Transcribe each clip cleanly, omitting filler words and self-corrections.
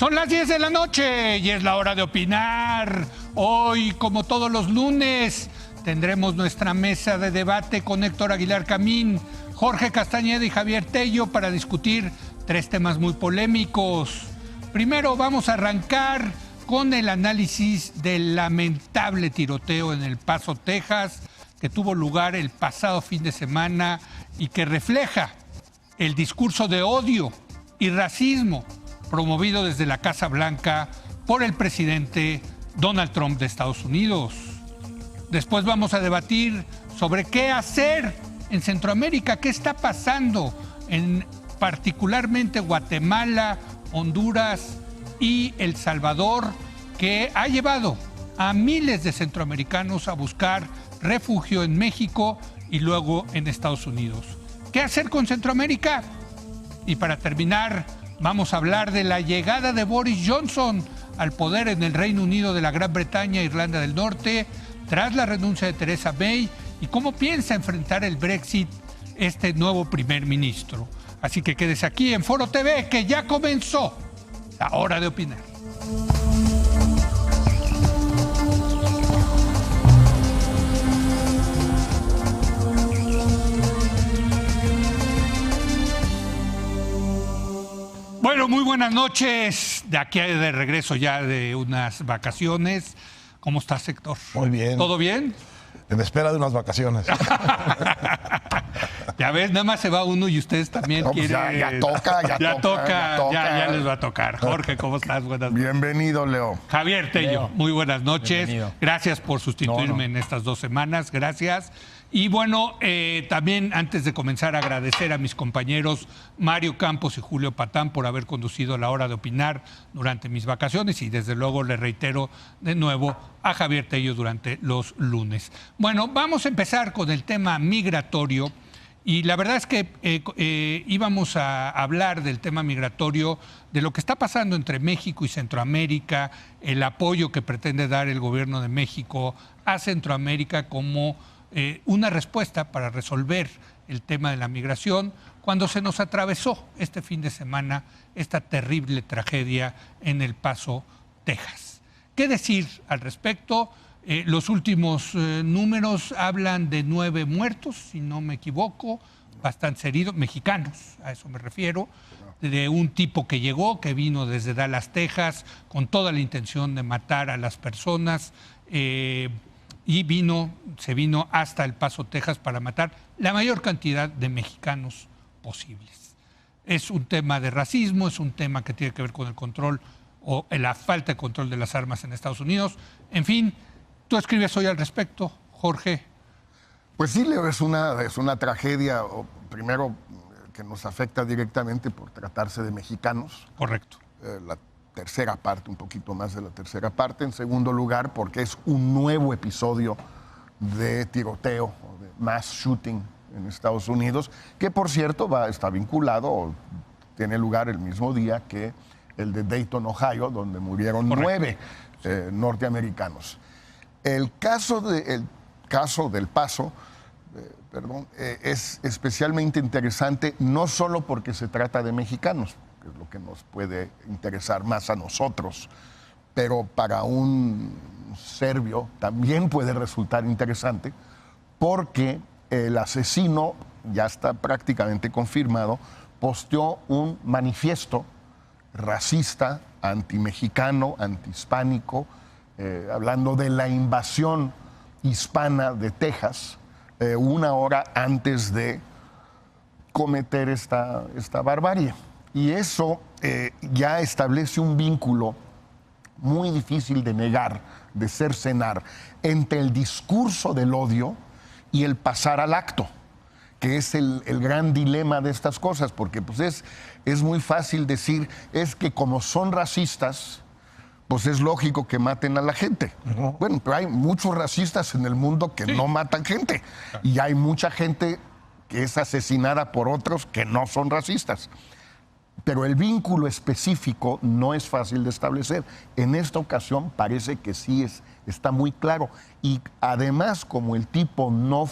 Son las 10 de la noche y es la hora de opinar. Hoy, como todos los lunes, tendremos nuestra mesa de debate con Héctor Aguilar Camín, Jorge Castañeda y Javier Tello para discutir tres temas muy polémicos. Primero vamos a arrancar con el análisis del lamentable tiroteo en El Paso, Texas, que tuvo lugar el pasado fin de semana y que refleja el discurso de odio y racismo promovido desde la Casa Blanca por el presidente Donald Trump de Estados Unidos. Después vamos a debatir sobre qué hacer en Centroamérica, qué está pasando en particularmente Guatemala, Honduras y El Salvador, que ha llevado a miles de centroamericanos a buscar refugio en México y luego en Estados Unidos. ¿Qué hacer con Centroamérica? Y para terminar, vamos a hablar de la llegada de Boris Johnson al poder en el Reino Unido de la Gran Bretaña e Irlanda del Norte, tras la renuncia de Theresa May, y cómo piensa enfrentar el Brexit este nuevo primer ministro. Así que quédese aquí en Foro TV, que ya comenzó la hora de opinar. Bueno, muy buenas noches. De aquí de regreso ya de unas vacaciones. ¿Cómo estás, Héctor? Muy bien. ¿Todo bien? En espera de unas vacaciones. Ya ves, nada más se va uno y ustedes también No, pues quieren. ya toca. Ya les va a tocar. Jorge, ¿cómo estás? Buenas noches. Bienvenido, Leo. Javier Tello, Leo. muy buenas noches. Bienvenido. Gracias por sustituirme en estas 2 semanas. Gracias. Y bueno, también antes de comenzar, agradecer a mis compañeros Mario Campos y Julio Patán por haber conducido la hora de opinar durante mis vacaciones, y desde luego le reitero de nuevo a Javier Tello durante los lunes. Bueno, vamos a empezar con el tema migratorio. Y la verdad es que íbamos a hablar del tema migratorio, de lo que está pasando entre México y Centroamérica, el apoyo que pretende dar el gobierno de México a Centroamérica como una respuesta para resolver el tema de la migración, cuando se nos atravesó este fin de semana esta terrible tragedia en El Paso, Texas. ¿Qué decir al respecto? Los últimos números hablan de 9 muertos, si no me equivoco, bastantes heridos, mexicanos, a eso me refiero, de un tipo que llegó, que vino desde Dallas, Texas, con toda la intención de matar a las personas, y se vino hasta El Paso, Texas, para matar la mayor cantidad de mexicanos posibles. Es un tema de racismo, es un tema que tiene que ver con el control o la falta de control de las armas en Estados Unidos. En fin, tú escribes hoy al respecto, Jorge. Pues sí, Leo, es una tragedia, primero, que nos afecta directamente por tratarse de mexicanos. Correcto. La tercera parte, un poquito más de la tercera parte. En segundo lugar, porque es un nuevo episodio de tiroteo o de mass shooting en Estados Unidos, que por cierto está vinculado o tiene lugar el mismo día que el de Dayton, Ohio, donde murieron 9 norteamericanos. El caso del Paso, es especialmente interesante, no solo porque se trata de mexicanos, que es lo que nos puede interesar más a nosotros, pero para un serbio también puede resultar interesante, porque el asesino, ya está prácticamente confirmado, posteó un manifiesto racista, antimexicano, antihispánico, hablando de la invasión hispana de Texas, 1 hora antes de cometer esta barbarie. Y eso ya establece un vínculo muy difícil de negar, de cercenar, entre el discurso del odio y el pasar al acto, que es el gran dilema de estas cosas, porque pues es muy fácil decir, es que como son racistas, pues es lógico que maten a la gente. Bueno, pero hay muchos racistas en el mundo que no matan gente, y hay mucha gente que es asesinada por otros que no son racistas. Pero el vínculo específico no es fácil de establecer. En esta ocasión parece que sí está muy claro. Y además, como el tipo no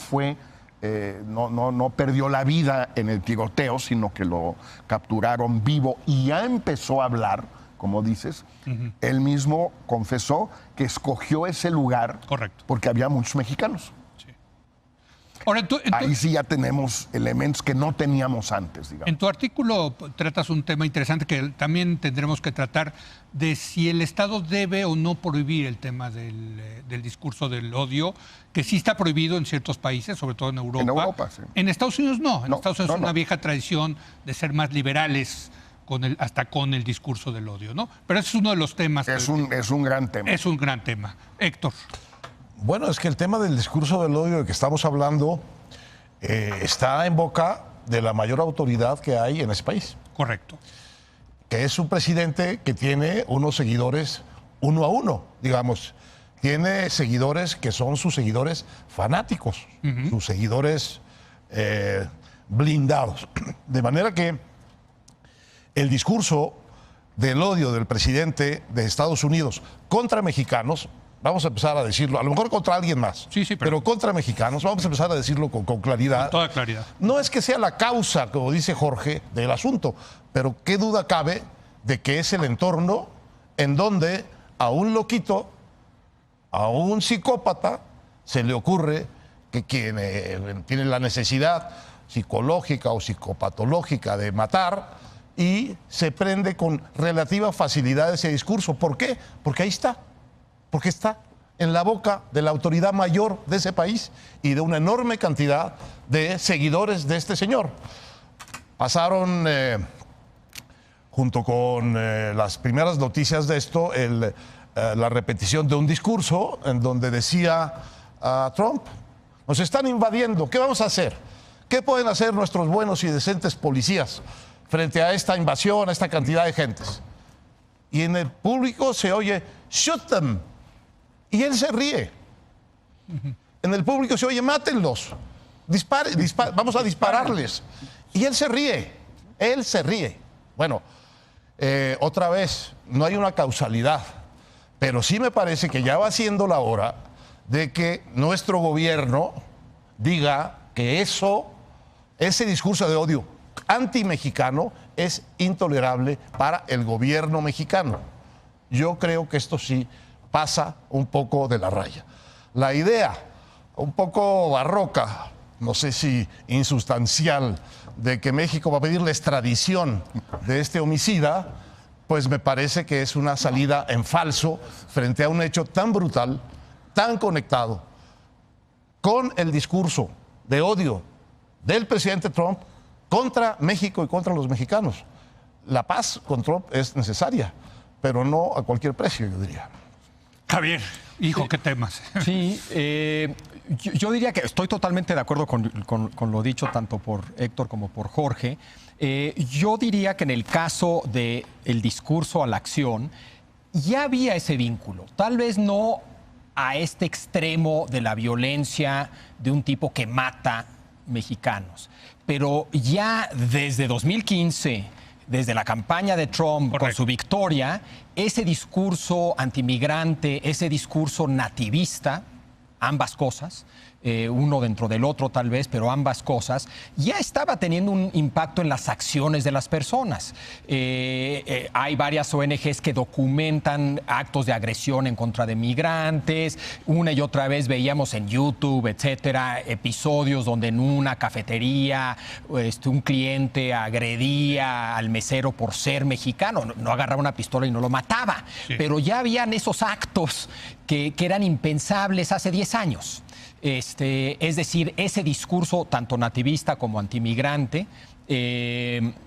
perdió la vida en el tiroteo, sino que lo capturaron vivo y ya empezó a hablar, como dices, él mismo confesó que escogió ese lugar porque había muchos mexicanos. Ahora, ahí sí ya tenemos elementos que no teníamos antes, digamos. En tu artículo tratas un tema interesante que también tendremos que tratar, de si el Estado debe o no prohibir el tema del discurso del odio, que sí está prohibido en ciertos países, sobre todo en Europa. En Europa, sí. En Estados Unidos no. En Estados Unidos no. es una vieja tradición de ser más liberales hasta con el discurso del odio, ¿no? Pero ese es uno de los temas. Es un gran tema. Es un gran tema. Héctor. Bueno, es que el tema del discurso del odio del que estamos hablando está en boca de la mayor autoridad que hay en ese país. Correcto. Que es un presidente que tiene unos seguidores uno a uno, digamos. Tiene seguidores que son sus seguidores fanáticos, sus seguidores blindados. De manera que el discurso del odio del presidente de Estados Unidos contra mexicanos, vamos a empezar a decirlo, a lo mejor contra alguien más, pero contra mexicanos, vamos a empezar a decirlo con claridad. Con toda claridad. No es que sea la causa, como dice Jorge, del asunto, pero qué duda cabe de que es el entorno en donde a un loquito, a un psicópata, se le ocurre que quien tiene la necesidad psicológica o psicopatológica de matar y se prende con relativa facilidad ese discurso. ¿Por qué? Porque ahí está. Porque está en la boca de la autoridad mayor de ese país y de una enorme cantidad de seguidores de este señor. Pasaron, junto con las primeras noticias de esto, la repetición de un discurso en donde decía Trump, nos están invadiendo, ¿qué vamos a hacer? ¿Qué pueden hacer nuestros buenos y decentes policías frente a esta invasión, a esta cantidad de gentes? Y en el público se oye, shoot them. Y él se ríe. En el público se oye, mátenlos. Vamos a dispararles. Y él se ríe. Él se ríe. Bueno, otra vez, no hay una causalidad. Pero sí me parece que ya va siendo la hora de que nuestro gobierno diga que ese discurso de odio anti-mexicano es intolerable para el gobierno mexicano. Yo creo que esto sí pasa un poco de la raya. La idea, un poco barroca, no sé si insustancial, de que México va a pedir la extradición de este homicida, pues me parece que es una salida en falso frente a un hecho tan brutal, tan conectado con el discurso de odio del presidente Trump contra México y contra los mexicanos. La paz con Trump es necesaria, pero no a cualquier precio, yo diría. Javier, hijo, ¿qué temas? Sí, yo diría que estoy totalmente de acuerdo con lo dicho tanto por Héctor como por Jorge. Yo diría que en el caso del discurso a la acción, ya había ese vínculo. Tal vez no a este extremo de la violencia de un tipo que mata mexicanos, pero ya desde 2015... desde la campaña de Trump con su victoria, ese discurso antimigrante, ese discurso nativista, ambas cosas, uno dentro del otro tal vez, pero ambas cosas, ya estaba teniendo un impacto en las acciones de las personas. Hay varias ONGs que documentan actos de agresión en contra de migrantes. Una y otra vez veíamos en YouTube, etcétera, episodios donde en una cafetería un cliente agredía al mesero por ser mexicano. No agarraba una pistola y no lo mataba. Sí. Pero ya habían esos actos que eran impensables hace 10 años. Es decir, ese discurso tanto nativista como antimigrante,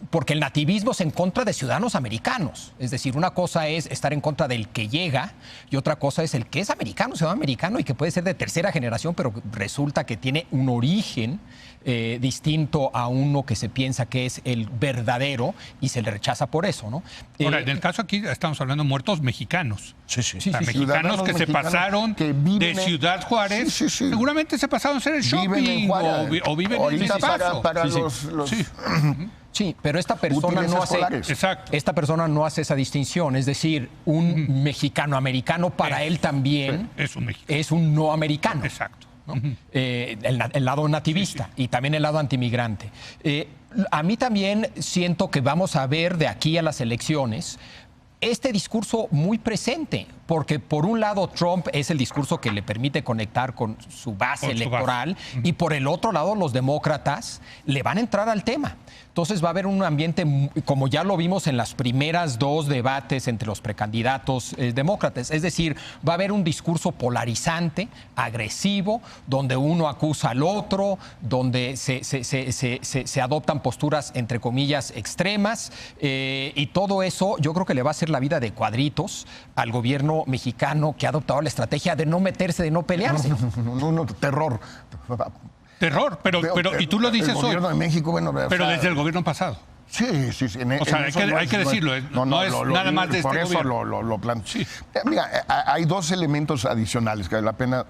porque el nativismo es en contra de ciudadanos americanos. Es decir, una cosa es estar en contra del que llega y otra cosa es el que es americano, ciudadano americano y que puede ser de tercera generación, pero resulta que tiene un origen distinto a uno que se piensa que es el verdadero y se le rechaza por eso, ¿no? Ahora, en el caso aquí estamos hablando de muertos mexicanos. Sí. Mexicanos que se pasaron de Ciudad Juárez, seguramente se pasaron a hacer el shopping o viven en el espacio. Para los Sí, pero esta persona no hace esa distinción. Es decir, un mexicano-americano para él también es un no americano. Exacto. ¿no? El lado nativista y también el lado antimigrante. A mí también siento que vamos a ver de aquí a las elecciones este discurso muy presente, porque por un lado Trump es el discurso que le permite conectar con su base electoral y por el otro lado los demócratas le van a entrar al tema. Entonces va a haber un ambiente, como ya lo vimos en las primeras dos debates entre los precandidatos demócratas, es decir, va a haber un discurso polarizante, agresivo, donde uno acusa al otro, donde se adoptan posturas, entre comillas, extremas, y todo eso yo creo que le va a hacer la vida de cuadritos al gobierno mexicano, que ha adoptado la estrategia de no meterse, de no pelearse. No, terror. Terror, pero y tú lo dices hoy. El gobierno de México, bueno... Pero desde el gobierno pasado. Sí. O sea, hay que decirlo, no es nada más de este gobierno. Por eso lo planteo. Sí. Mira, hay dos elementos adicionales que vale la pena...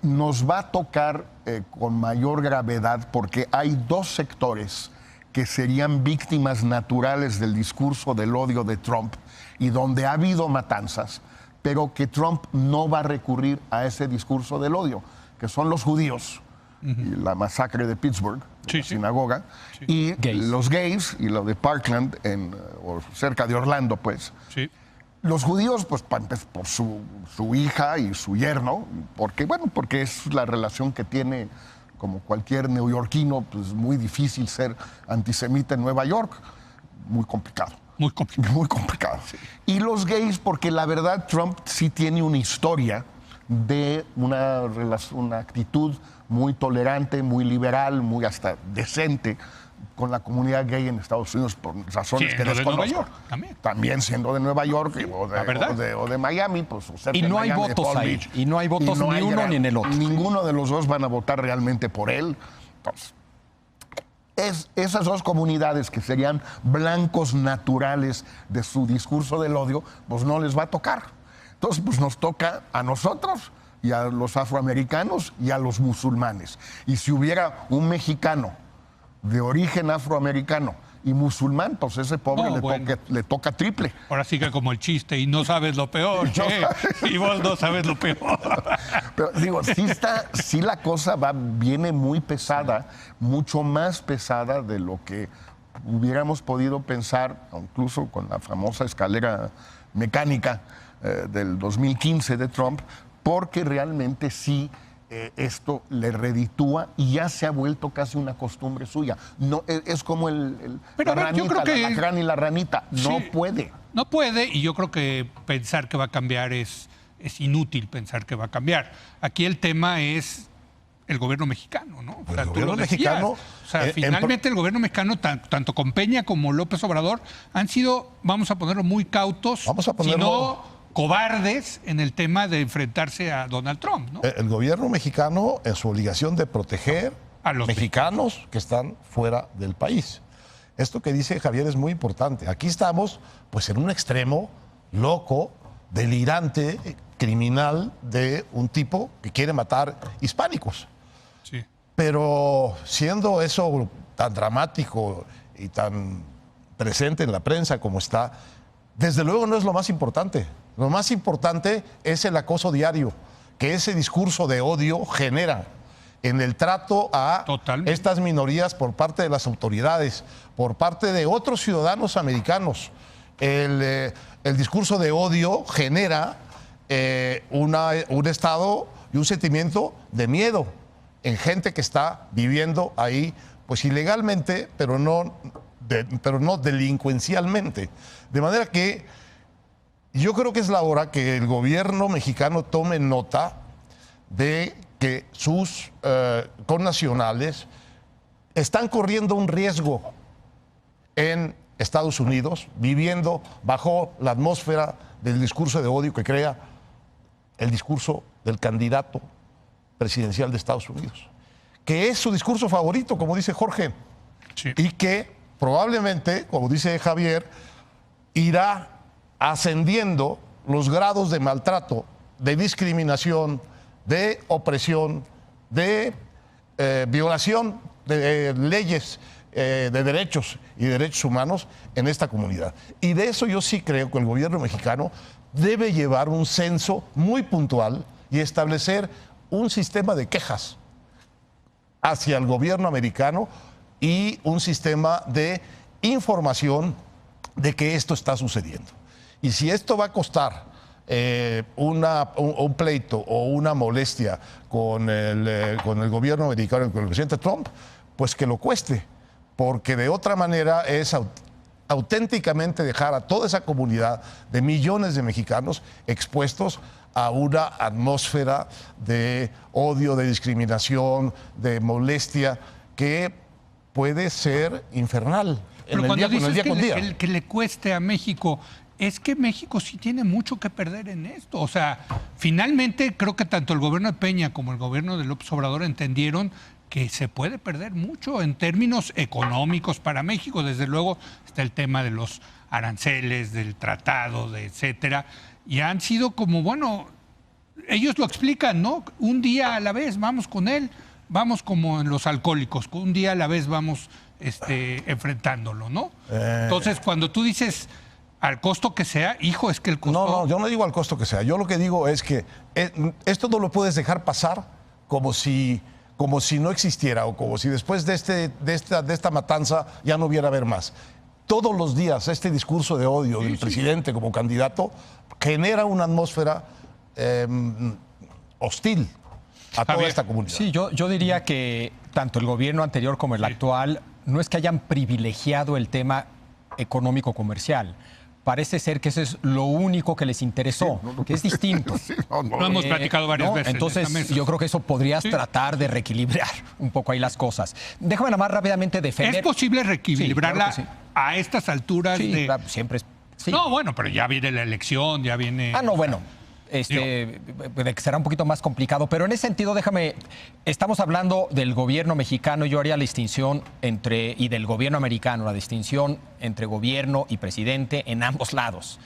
nos va a tocar con mayor gravedad porque hay dos sectores que serían víctimas naturales del discurso del odio de Trump y donde ha habido matanzas, pero que Trump no va a recurrir a ese discurso del odio, que son los judíos. Y la masacre de Pittsburgh, la sinagoga, y los gays, y lo de Parkland, o cerca de Orlando, pues. Sí. Los judíos, pues, por su hija y su yerno, porque es la relación que tiene, como cualquier neoyorquino, pues muy difícil ser antisemita en Nueva York. Muy complicado. Muy complicado. Muy complicado. Sí. Y los gays, porque la verdad Trump sí tiene una historia de una actitud muy tolerante, muy liberal, muy hasta decente con la comunidad gay en Estados Unidos por razones que desconozco. De Nueva York, también siendo de Nueva York o de Miami, pues. Y no hay votos ahí. Y no hay votos ni uno ni en el otro. Ninguno de los dos van a votar realmente por él. Entonces, esas dos comunidades que serían blancos naturales de su discurso del odio, pues no les va a tocar. Entonces, pues nos toca a nosotros y a los afroamericanos y a los musulmanes. Y si hubiera un mexicano de origen afroamericano y musulmán, pues ese pobre le toca triple. Ahora sí que como el chiste, y no sabes lo peor, y vos no sabes lo peor. Pero digo, sí la cosa viene muy pesada, mucho más pesada de lo que hubiéramos podido pensar, incluso con la famosa escalera mecánica del 2015 de Trump, porque realmente sí esto le reditúa y ya se ha vuelto casi una costumbre suya. No, es como la alacrán y la ranita. No puede. No puede, y yo creo que pensar que va a cambiar es inútil pensar que va a cambiar. Aquí el tema es el gobierno mexicano, ¿no? O sea, el gobierno mexicano... O sea, finalmente el gobierno mexicano, tanto con Peña como López Obrador, han sido, vamos a ponerlo muy cautos, sino cobardes en el tema de enfrentarse a Donald Trump, ¿no? El gobierno mexicano es su obligación de proteger a los mexicanos que están fuera del país. Esto que dice Javier es muy importante. Aquí estamos, pues, en un extremo loco, delirante, criminal de un tipo que quiere matar hispánicos. Sí. Pero siendo eso tan dramático y tan presente en la prensa como está, desde luego no es lo más importante. Lo más importante es el acoso diario que ese discurso de odio genera en el trato a estas minorías por parte de las autoridades, por parte de otros ciudadanos americanos. El discurso de odio genera un estado y un sentimiento de miedo en gente que está viviendo ahí, pues ilegalmente, pero no delincuencialmente. De manera que yo creo que es la hora que el gobierno mexicano tome nota de que sus connacionales están corriendo un riesgo en Estados Unidos, viviendo bajo la atmósfera del discurso de odio que crea el discurso del candidato presidencial de Estados Unidos, que es su discurso favorito, como dice Jorge, y que probablemente, como dice Javier, irá ascendiendo los grados de maltrato, de discriminación, de opresión, de violación de leyes, de derechos y derechos humanos en esta comunidad. Y de eso yo sí creo que el gobierno mexicano debe llevar un censo muy puntual y establecer un sistema de quejas hacia el gobierno americano y un sistema de información de que esto está sucediendo. Y si esto va a costar un pleito o una molestia con el gobierno americano, con el presidente Trump, pues que lo cueste, porque de otra manera es auténticamente dejar a toda esa comunidad de millones de mexicanos expuestos a una atmósfera de odio, de discriminación, de molestia que puede ser infernal. Pero cuando dices que le cueste a México, es que México sí tiene mucho que perder en esto. O sea, finalmente creo que tanto el gobierno de Peña como el gobierno de López Obrador entendieron que se puede perder mucho en términos económicos para México. Desde luego está el tema de los aranceles, del tratado, de etcétera. Y han sido como, bueno, ellos lo explican, ¿no? Un día a la vez, vamos con él, vamos como en los alcohólicos, un día a la vez vamos enfrentándolo, ¿no? Entonces, cuando tú dices al costo que sea, hijo, es que el costo... No, yo no digo al costo que sea. Yo lo que digo es que esto no lo puedes dejar pasar como si no existiera o como si después de esta matanza ya no hubiera haber más. Todos los días este discurso de odio del presidente como candidato genera una atmósfera hostil a toda esta comunidad. Sí, yo diría que tanto el gobierno anterior como el actual no es que hayan privilegiado el tema económico-comercial. Parece ser que eso es lo único que les interesó, que es distinto. Lo hemos platicado varias veces. Entonces, yo creo que eso podrías tratar de reequilibrar un poco ahí las cosas. Déjame nada más rápidamente defender. ¿Es posible reequilibrarla a estas alturas? Sí, siempre es. Sí. No, bueno, pero ya viene la elección, ya viene... No, bueno. De que será un poquito más complicado, pero en ese sentido, estamos hablando del gobierno mexicano, yo haría la distinción y del gobierno americano, la distinción entre gobierno y presidente en ambos lados.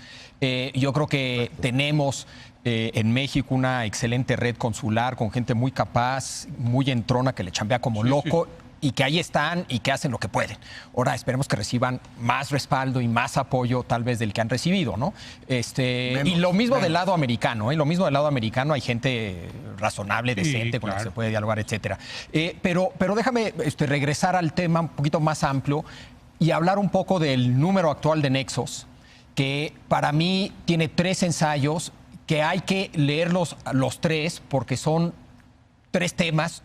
Yo creo que tenemos en México una excelente red consular con gente muy capaz, muy entrona, que le chambea como loco. Y que ahí están y que hacen lo que pueden. Ahora esperemos que reciban más respaldo y más apoyo tal vez del que han recibido, ¿no? Y lo mismo del lado americano, Lo mismo del lado americano, hay gente razonable, decente, con la que se puede dialogar, etcétera. Pero déjame regresar al tema un poquito más amplio y hablar un poco del número actual de nexos, que para mí tiene 3 ensayos que hay que leerlos los 3 porque son 3 temas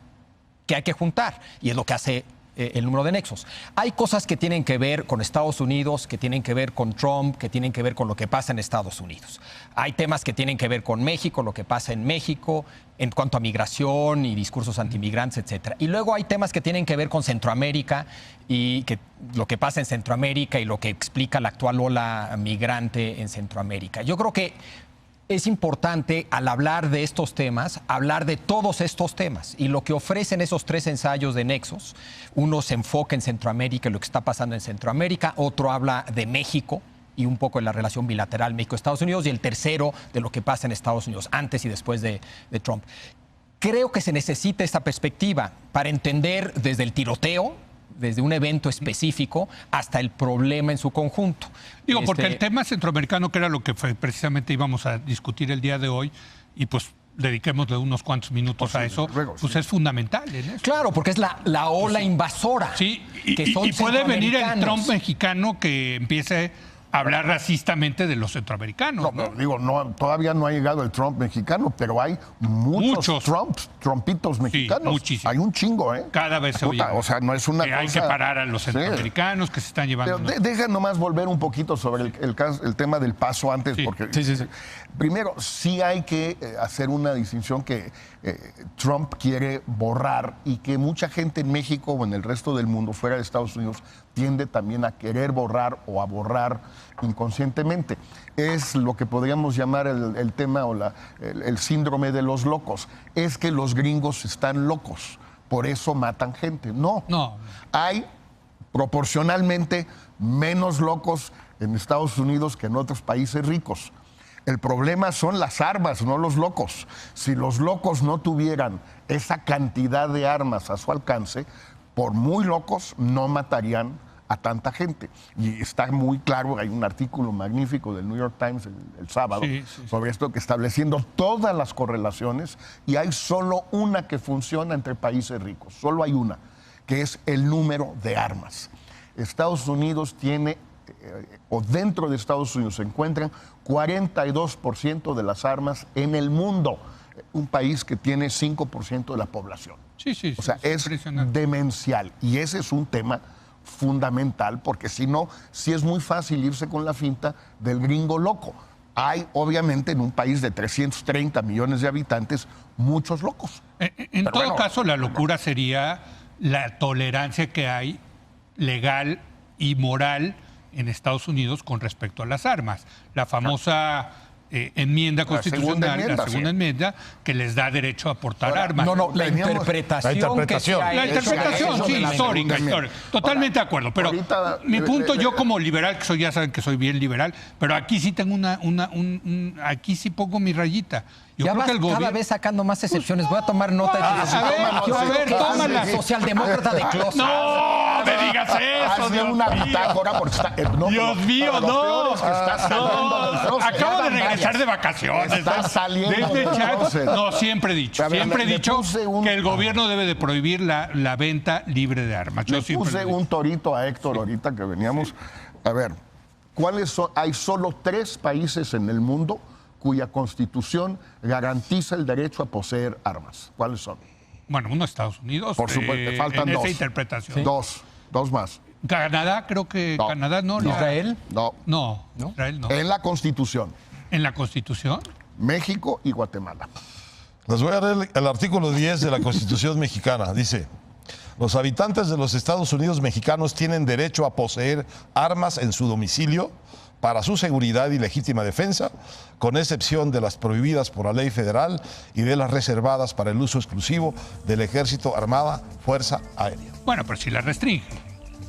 que hay que juntar, y es lo que hace el número de nexos. Hay cosas que tienen que ver con Estados Unidos, que tienen que ver con Trump, que tienen que ver con lo que pasa en Estados Unidos. Hay temas que tienen que ver con México, lo que pasa en México, en cuanto a migración y discursos antimigrantes, etcétera. Y luego hay temas que tienen que ver con Centroamérica y lo que pasa en Centroamérica y lo que explica la actual ola migrante en Centroamérica. Yo creo que es importante, al hablar de estos temas, hablar de todos estos temas. Y lo que ofrecen esos 3 ensayos de nexos, uno se enfoca en Centroamérica y lo que está pasando en Centroamérica, otro habla de México y un poco de la relación bilateral México-Estados Unidos, y el tercero de lo que pasa en Estados Unidos, antes y después de Trump. Creo que se necesita esta perspectiva para entender desde el tiroteo, desde un evento específico hasta el problema en su conjunto. Digo, porque el tema centroamericano, que era lo que precisamente íbamos a discutir el día de hoy, y pues dediquémosle unos cuantos minutos a eso, pues es fundamental en eso. Claro, porque es la ola invasora. Sí, y puede venir el Trump mexicano que empiece a hablar racistamente de los centroamericanos. Todavía no ha llegado el Trump mexicano, pero hay muchos trumpitos mexicanos. Sí, muchísimo. Hay un chingo, ¿eh? Cada vez se oye. O sea, no es una que cosa... hay que parar a los centroamericanos que se están llevando... Pero deja nomás volver un poquito sobre el tema del paso antes, porque... Sí. Primero, sí hay que hacer una distinción que Trump quiere borrar y que mucha gente en México o en el resto del mundo, fuera de Estados Unidos, tiende también a querer borrar o a borrar inconscientemente. Es lo que podríamos llamar el tema o el síndrome de los locos. Es que los gringos están locos, por eso matan gente. No. Hay proporcionalmente menos locos en Estados Unidos que en otros países ricos. El problema son las armas, no los locos. Si los locos no tuvieran esa cantidad de armas a su alcance, por muy locos no matarían a tanta gente. Y está muy claro, hay un artículo magnífico del New York Times el sábado sobre esto, que estableciendo todas las correlaciones, y hay solo una que funciona entre países ricos, solo hay una, que es el número de armas. Estados Unidos tiene o dentro de Estados Unidos se encuentran 42% de las armas en el mundo. Un país que tiene 5% de la población. Sí. O sea, es impresionante. demencial. Y ese es un tema fundamental, porque si no, sí es muy fácil irse con la finta del gringo loco. Hay, obviamente, en un país de 330 millones de habitantes, muchos locos. En todo caso, la locura sería la tolerancia que hay legal y moral en Estados Unidos con respecto a las armas. La famosa enmienda constitucional, la segunda enmienda, que les da derecho a portar armas. No, la Teníamos- interpretación que se ha La hecho interpretación, de sí, la histórica. Totalmente de acuerdo. Pero ahorita, mi punto, yo como liberal, que soy, ya saben que soy bien liberal, pero aquí sí tengo aquí sí pongo mi rayita. Yo ya creo vas que el gobierno... cada vez sacando más excepciones. Voy a tomar nota de a ver, tómala. Socialdemócrata de closet. No me digas eso, Hazle Dios una mío. bitácora porque está... Dios mío, pero lo peor es que está saliendo del closet. Acabo de Van regresar varias. de vacaciones. Está saliendo Desde del chat. closet. No, siempre he dicho. A ver, Siempre he le dicho puse un- que el gobierno debe de prohibir la venta libre de armas. Yo Le siempre puse lo he dicho. un torito a Héctor ahorita que veníamos. A ver, ¿cuáles son? Hay solo 3 países en el mundo cuya constitución garantiza el derecho a poseer armas. ¿Cuáles son? Bueno, uno Estados Unidos. Por supuesto, te faltan en 2. esa interpretación. Dos más. Canadá, creo que No. Canadá no. ¿Israel? No. No, Israel no. En la constitución, ¿En la Constitución? México y Guatemala. Les voy a leer el artículo 10 de la Constitución mexicana. Dice, los habitantes de los Estados Unidos mexicanos tienen derecho a poseer armas en su domicilio para su seguridad y legítima defensa, con excepción de las prohibidas por la ley federal y de las reservadas para el uso exclusivo del Ejército, Armada, Fuerza Aérea. Bueno, pero si la restringe.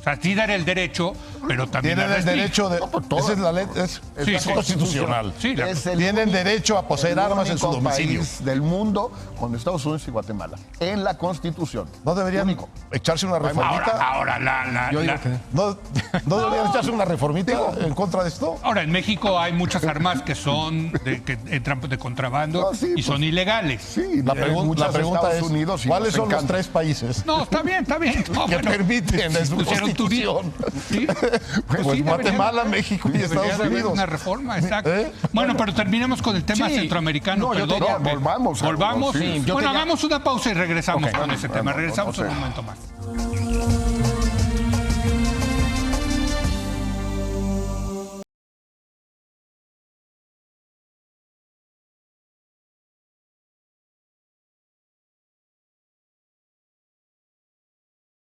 O sea, sí dar el derecho, pero también Tienen la el restringe. derecho de... No, pues, todas. Esa es la ley, es Sí, constitucional. Sí, la- Es el Tienen único- derecho a poseer el armas en su único domicilio. país del mundo con Estados Unidos y Guatemala. En la constitución. ¿No deberían Único. echarse una reformita? ahora, ¿No deberían echarse una reformita en contra de esto? ahora, en México hay muchas armas que son que entran de contrabando No, sí, y son pues, ilegales. Sí, La, hay muchas la pregunta Estados es, Unidos y ¿cuáles nos son los encanta. 3 países No, está bien. No, que bueno, permiten en su pusieron constitución? Sí. Pues sí, Guatemala, debería- México y debería Estados de haber Unidos. una reforma, exacto. ¿Eh? Bueno, pero terminemos con el tema Sí. centroamericano. No, yo perdón, te- Pepe. volvamos a- Volvamos. sí, yo bueno, te- hagamos una pausa y regresamos con ese tema. bueno, Regresamos no en sé. un momento más.